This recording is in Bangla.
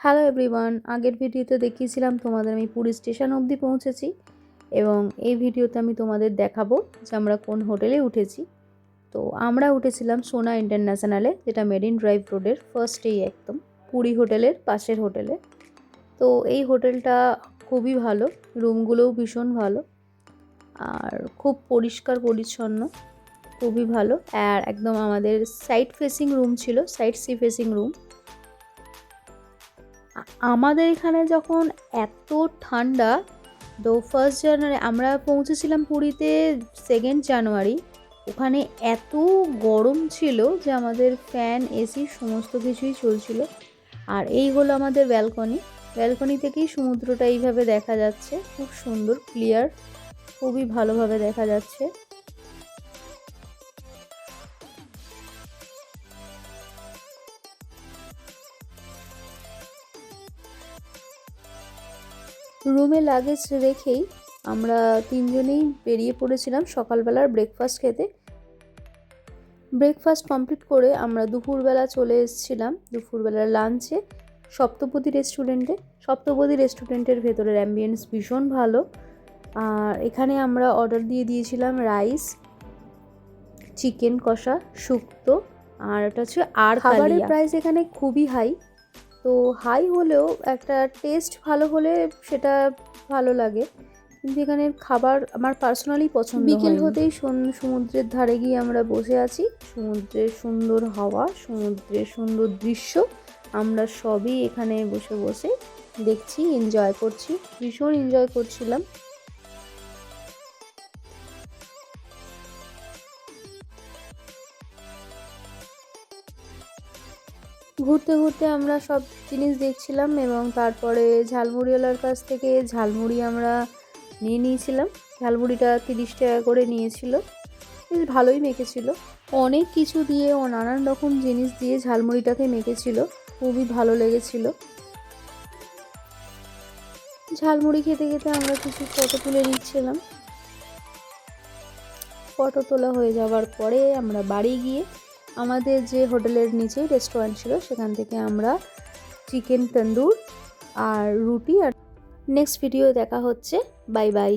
হ্যালো এভরিওয়ান, আগের ভিডিওতে দেখিয়েছিলাম তোমাদের আমি পুরী স্টেশন অবধি পৌঁছেছি এবং এই ভিডিওতে আমি তোমাদের দেখাবো যে আমরা কোন হোটেলে উঠেছি। তো আমরা উঠেছিলাম সোনা ইন্টারন্যাশনালে, যেটা মেরিন ড্রাইভ রোডের ফার্স্টেই একদম পুরী হোটেলের পাশের হোটেলে। তো এই হোটেলটা খুবই ভালো, রুমগুলোও ভীষণ ভালো আর খুব পরিষ্কার পরিচ্ছন্ন, খুবই ভালো। আর একদম আমাদের সাইড ফেসিং রুম ছিল, সাইড সি ফেসিং রুম। আমাদের এখানে যখন এত ঠান্ডা, তো 1 জানুয়ারি আমরা পৌঁছেছিলাম পুরীতে 2 জানুয়ারি, ওখানে এত গরম ছিল যে আমাদের ফ্যান এসি সমস্ত কিছুই চলছিল। আর এই হলো আমাদের ব্যালকনি থেকেই সমুদ্রটা এইভাবে দেখা যাচ্ছে, খুব সুন্দর ক্লিয়ার, খুবই ভালোভাবে দেখা যাচ্ছে। রুমে লাগেজ রেখেই আমরা 3 জনেই বেরিয়ে পড়েছিলাম সকালবেলার ব্রেকফাস্ট খেতে। ব্রেকফাস্ট কমপ্লিট করে আমরা দুপুরবেলা চলে এসেছিলাম দুপুরবেলার লাঞ্চে সপ্তপদী রেস্টুরেন্টে। সপ্তপদী রেস্টুরেন্টের ভেতরের অ্যাম্বিয়েন্স ভীষণ ভালো। আর এখানে আমরা অর্ডার দিয়ে দিয়েছিলাম রাইস, চিকেন কষা, শুক্তো, আর এটা হচ্ছে আর খাবারের প্রাইস এখানে খুবই হাই। তো হাই হলেও একটা টেস্ট ভালো হলে সেটা ভালো লাগে, কিন্তু এখানের খাবার আমার পার্সোনালি পছন্দ হয়নি। বিকেল হতেই সমুদ্রের ধারে গিয়ে আমরা বসে আছি, সমুদ্রের সুন্দর হাওয়া, সমুদ্রের সুন্দর দৃশ্য আমরা সবই এখানে বসে বসে দেখছি, এনজয় করছি, ভীষণ এনজয় করছিলাম। ঘুরতে ঘুরতে আমরা সব জিনিস দেখছিলাম এবং তারপরে ঝালমুড়িওয়ালার কাছ থেকে ঝালমুড়ি আমরা নিয়ে নিয়েছিলাম। ঝালমুড়িটা 30 টাকা করে নিয়েছিল, বেশ ভালোই মেখেছিল। অনেক কিছু দিয়ে ও নানান রকম জিনিস দিয়ে ঝালমুড়িটাকে মেখেছিল, খুবই ভালো লেগেছিল। ঝালমুড়ি খেতে খেতে আমরা কিছু ফটো তুলে নিচ্ছিলাম। ফটো তোলা হয়ে যাওয়ার পরে আমরা বাড়ি গিয়ে আমাদের যে হোটেলের নিচেই রেস্টুরেন্ট ছিল সেখান থেকে আমরা চিকেন তন্দুর আর রুটি আর নেক্সট ভিডিও দেখা হচ্ছে। Bye bye.